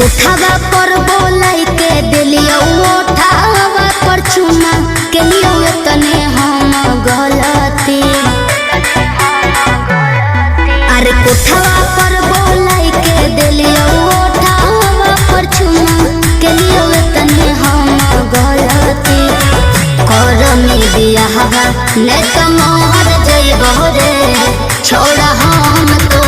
उठावा पर बोलाई के दिलियो उठावा पर चुमा के लियो तने हम गलती। अरे उठावा पर बोलाई के दिलियो उठावा पर चुमा के लियो तने हम गलती। करमी बियाहवा ने तो मोहर जइबो रे छोड़ा हम तो